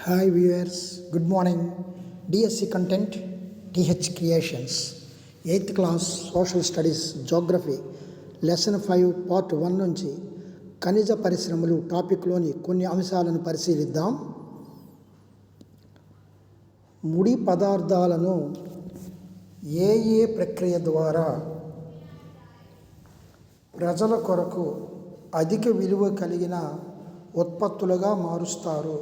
Hi viewers, good morning. DSC content, TH Creations, 8th class Social Studies Geography, Lesson 5 Part 1 నుంచి ఖనిజ పరిశ్రమలు టాపిక్లోని కొన్ని అంశాలను పరిశీలిద్దాం. ముడి పదార్థాలను ఏ ప్రక్రియ ద్వారా ప్రజల కొరకు అధిక విలువ కలిగిన ఉత్పత్తులుగా మారుస్తారు?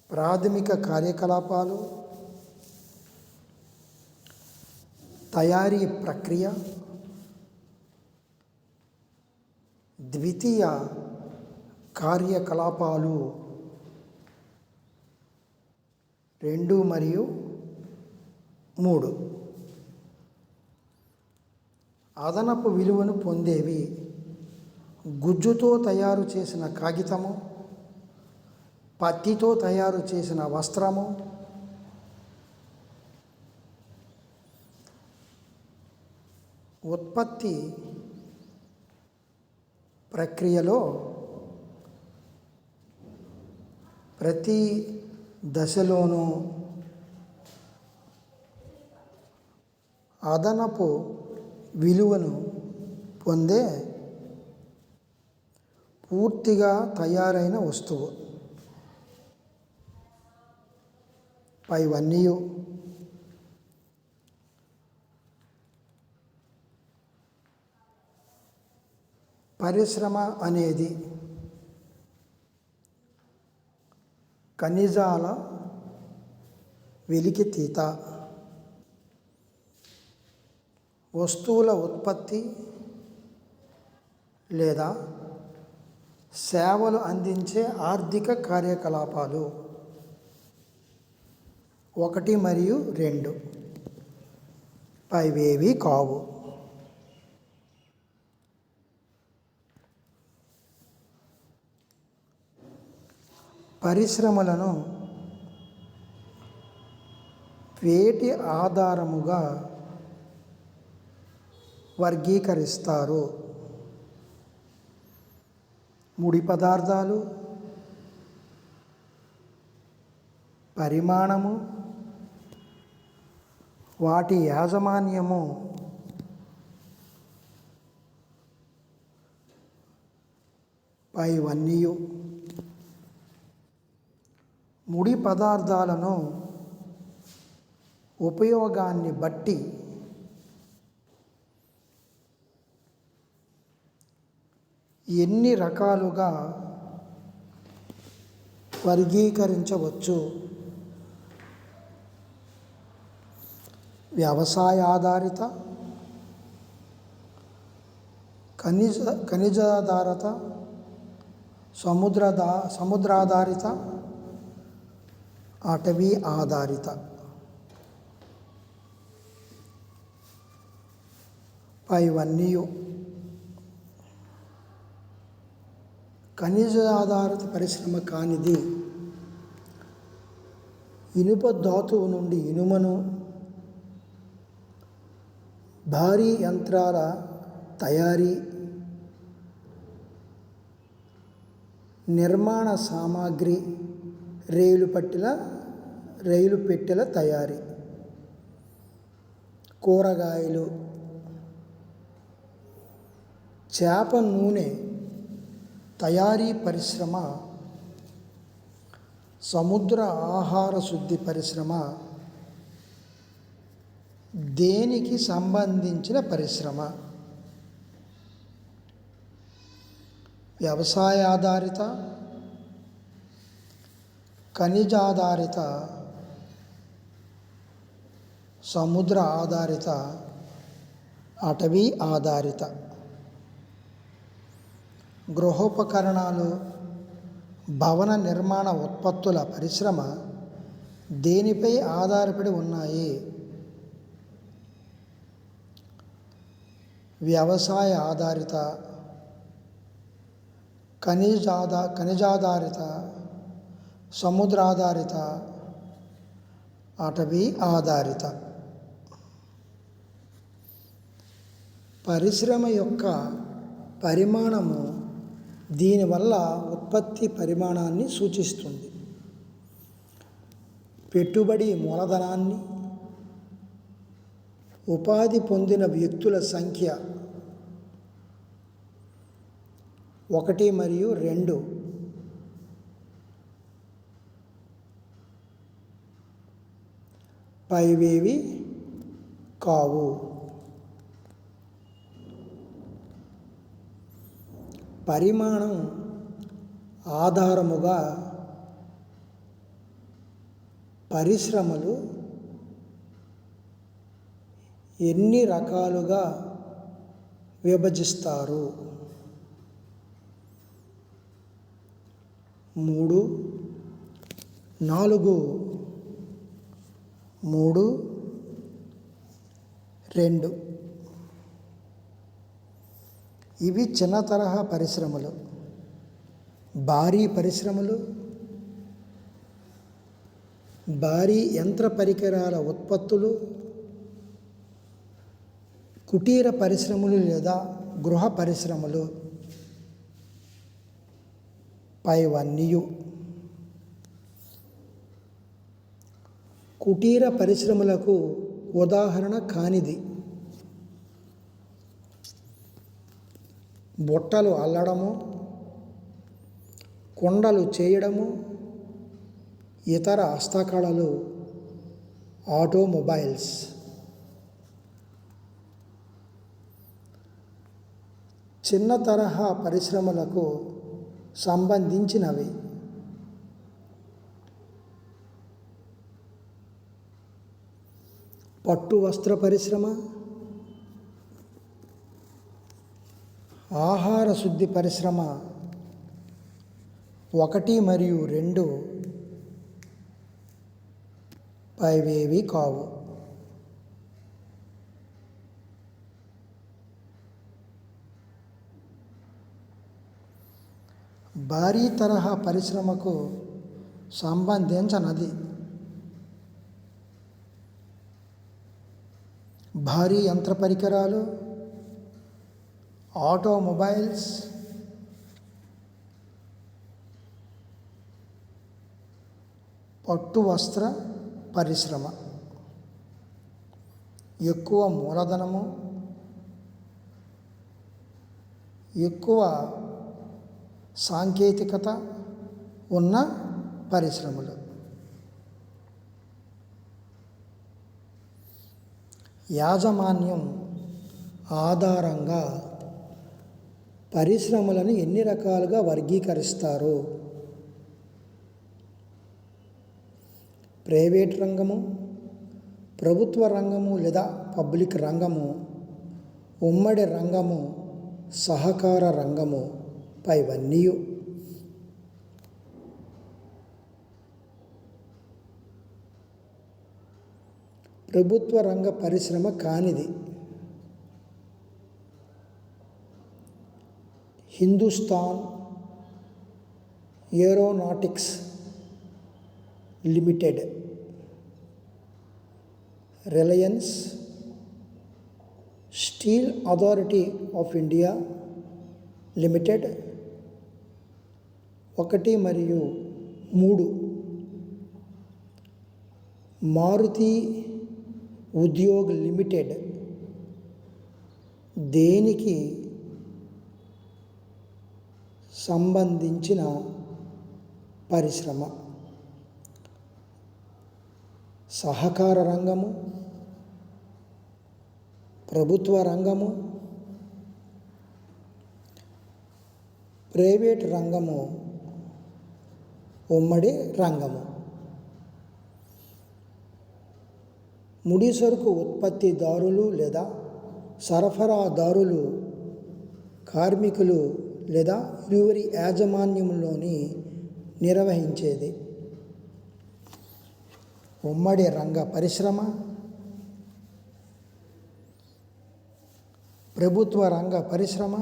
ప్రాథమిక కార్యకలాపాలు, తయారీ ప్రక్రియ, ద్వితీయ కార్యకలాపాలు 2 మరియు 3. అదనపు విలువను పొందేవి గుజ్జుతో తయారు చేసిన కాగితము, పత్తితో తయారు చేసిన వస్త్రము, ఉత్పత్తి ప్రక్రియలో ప్రతి దశలోనూ అదనపు విలువను పొందే పూర్తిగా తయారైన వస్తువు. పైవన్నీ పరిశ్రమ అనేది ఖనిజాల వెలికితీత, వస్తువుల ఉత్పత్తి లేదా సేవలు అందించే ఆర్థిక కార్యకలాపాలు 1 మరియు 2. పైవేవి కావు. పరిశ్రమలను వేటి ఆధారముగా వర్గీకరిస్తారు? ముడి పదార్థాలు, పరిమాణము, వాటి యాజమాన్యము, పైవన్నీ. ముడి పదార్థాలను ఉపయోగాన్ని బట్టి ఎన్ని రకాలుగా వర్గీకరించవచ్చు? వ్యవసాయ ఆధారిత, ఖనిజాధారిత, సముద్రాధారిత, అటవీ ఆధారిత. పైవన్నీ. ఖనిజ ఆధారిత పరిశ్రమ కానిది ఇనుప ధాతువు నుండి ఇనుమును, భారీ యంత్రాల తయారీ, నిర్మాణ సామాగ్రి, రైలు పెట్టెల తయారీ, కూరగాయలు, చేప నూనె తయారీ పరిశ్రమ, సముద్ర ఆహార శుద్ధి పరిశ్రమ, దేనికి సంబంధించిన పరిశ్రమ? వ్యవసాయ ఆధారిత, ఖనిజాధారిత, సముద్ర ఆధారిత, అటవీ ఆధారిత. గృహోపకరణాలు, భవన నిర్మాణ ఉత్పత్తుల పరిశ్రమ దేనిపై ఆధారపడి ఉన్నాయి? వ్యవసాయ ఆధారిత, ఖనిజాధారిత, సముద్రాధారిత, అటవీ ఆధారిత. పరిశ్రమ యొక్క పరిమాణము దీనివల్ల ఉత్పత్తి పరిమాణాన్ని సూచిస్తుంది. పెట్టుబడి మూలధనాన్ని, ఉపాధి పొందిన వ్యక్తుల సంఖ్య 1 మరియు 2 పైవేవి కావు. పరిమాణం ఆధారముగా పరిశ్రమలు ఎన్ని రకాలుగా విభజిస్తారు? 3, 4, 3, 2. ఇవి చిన్న తరహా పరిశ్రమలు. భారీ పరిశ్రమలు, భారీ యంత్ర పరికరాల ఉత్పత్తులు, కుటీర పరిశ్రమలు లేదా గృహ పరిశ్రమలు పైవన్నీయు. కుటీర పరిశ్రమలకు ఉదాహరణ కానిది బుట్టలు అల్లడము, కుండలు చేయడము, ఇతర హస్తకళలు, ఆటోమొబైల్స్. చిన్న తరహా పరిశ్రమలకు సంబంధించినవి పట్టు వస్త్ర పరిశ్రమ, ఆహార శుద్ధి పరిశ్రమ 1 మరియు 2 పైవేవి కావు. భారీ తరహా పరిశ్రమకు సంబంధించినది భారీ యంత్ర పరికరాలు, ఆటోమొబైల్స్, పట్టు వస్త్ర పరిశ్రమ. ఎక్కువ మూలధనము, ఎక్కువ సాంకేతికత ఉన్న పరిశ్రమలు. యాజమాన్యం ఆధారంగా పరిశ్రమలను ఎన్ని రకాలుగా వర్గీకరిస్తారు? ప్రైవేట్ రంగము, ప్రభుత్వ రంగము లేదా పబ్లిక్ రంగము, ఉమ్మడి రంగము, సహకార రంగము పైవన్నీయు. ప్రభుత్వ రంగ పరిశ్రమ కానిది Hindustan aeronautics limited, Reliance, steel authority of India limited 1 మరియు 3, మారుతి ఉద్యోగ్ లిమిటెడ్. దేనికి సంబంధించిన పరిశ్రమ? సహకార రంగము, ప్రభుత్వ రంగము, ప్రైవేట్ రంగము, ఉమ్మడి రంగము. ముడి సరుకు ఉత్పత్తిదారులు లేదా సరఫరాదారులు కార్మికులు లేదా ఇరువురి యాజమాన్యంలోని నిర్వహించేది. ఉమ్మడి రంగ పరిశ్రమ, ప్రభుత్వ రంగ పరిశ్రమ,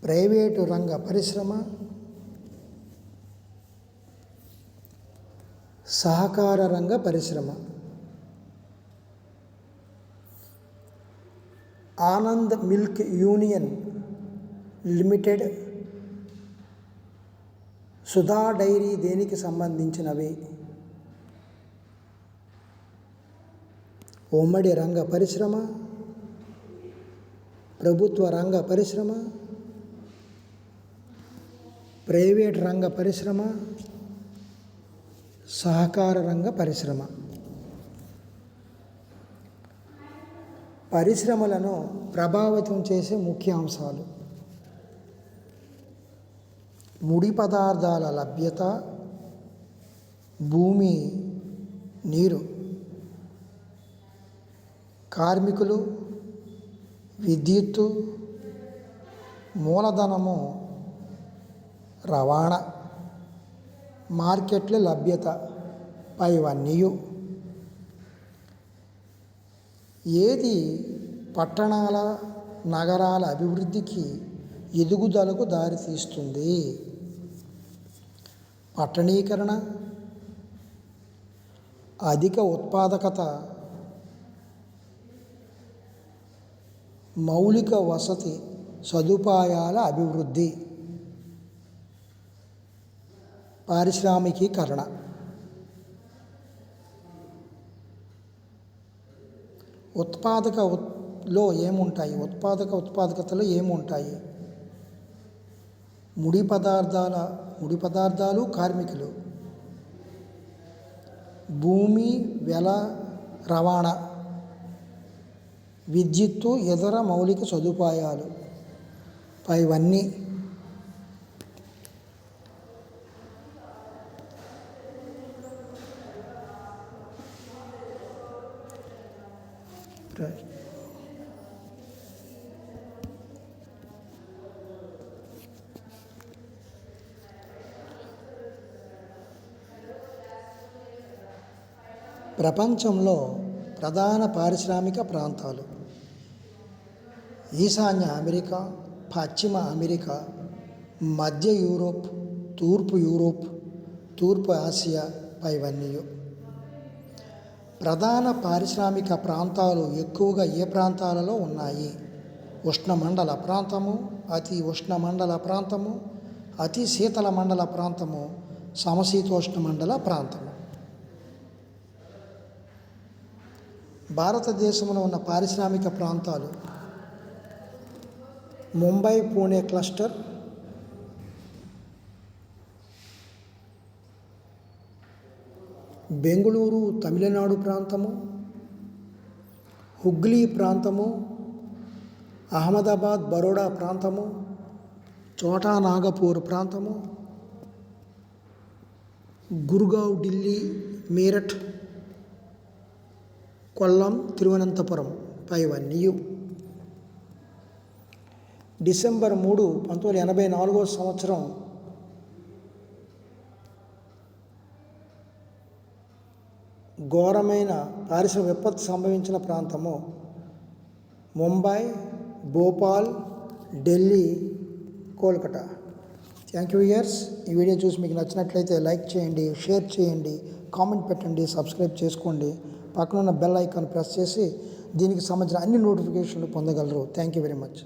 ప్రైవేటు రంగ పరిశ్రమ, సహకార రంగ పరిశ్రమ. Anand milk union limited, Sudha dairy దేనికి సంబంధించినవి? ఉమ్మడి రంగ పరిశ్రమ, ప్రభుత్వ రంగ పరిశ్రమ, ప్రైవేట్ రంగ పరిశ్రమ, సహకార రంగ పరిశ్రమ. పరిశ్రమలను ప్రభావితం చేసే ముఖ్య అంశాలు: ముడి పదార్థాల లభ్యత, భూమి, నీరు, కార్మికులు, విద్యుత్తు, మూలధనము, రవాణా, మార్కెట్ల లభ్యత పైవన్నీ. ఏది పట్టణాల నగరాల అభివృద్ధికి ఎదుగుదలకు దారితీస్తుంది? పట్టణీకరణ, అధిక ఉత్పాదకత, మౌలిక వసతి సదుపాయాల అభివృద్ధి, పారిశ్రామికీకరణ. ఉత్పాదకతలో ఏముంటాయి? ముడి పదార్థాలు, కార్మికులు, భూమి, వెల, రవాణా, విద్యుత్తు, ఇతర మౌలిక సదుపాయాలు పైవన్నీ. ప్రపంచంలో ప్రధాన పారిశ్రామిక ప్రాంతాలు: ఈశాన్య అమెరికా, పశ్చిమ అమెరికా, మధ్య యూరోప్, తూర్పు ఆసియా పైవన్నీ. ప్రధాన పారిశ్రామిక ప్రాంతాలు ఎక్కువగా ఏ ప్రాంతాలలో ఉన్నాయి? ఉష్ణమండల ప్రాంతము, అతి ఉష్ణమండల ప్రాంతము, అతి శీతల మండల ప్రాంతము, సమశీతోష్ణ మండల ప్రాంతము. భారతదేశంలో ఉన్న పారిశ్రామిక ప్రాంతాలు: ముంబై పూణే క్లస్టర్, బెంగుళూరు తమిళనాడు ప్రాంతము, హుగ్లీ ప్రాంతము, అహ్మదాబాద్ బరోడా ప్రాంతము, చోటా నాగపూర్ ప్రాంతము, గుర్గావ్ ఢిల్లీ, మీరట్, కొల్లం, తిరువనంతపురం పైవన్నీ. డిసెంబర్ 3, 1984 సంవత్సరం ఘోరమైన పారిశ్రామిక విపత్తు సంభవించిన ప్రాంతము Mumbai, Bhopal, Delhi, Kolkata. Thank you years. ఈ వీడియో చూసి మీకు నచ్చినట్లయితే లైక్ చేయండి, షేర్ చేయండి, కామెంట్ పెట్టండి, సబ్స్క్రైబ్ చేసుకోండి. పక్కనున్న బెల్ ఐకాన్ ప్రెస్ చేసి దీనికి సంబంధించిన అన్ని నోటిఫికేషన్లు పొందగలరు. Thank you very much.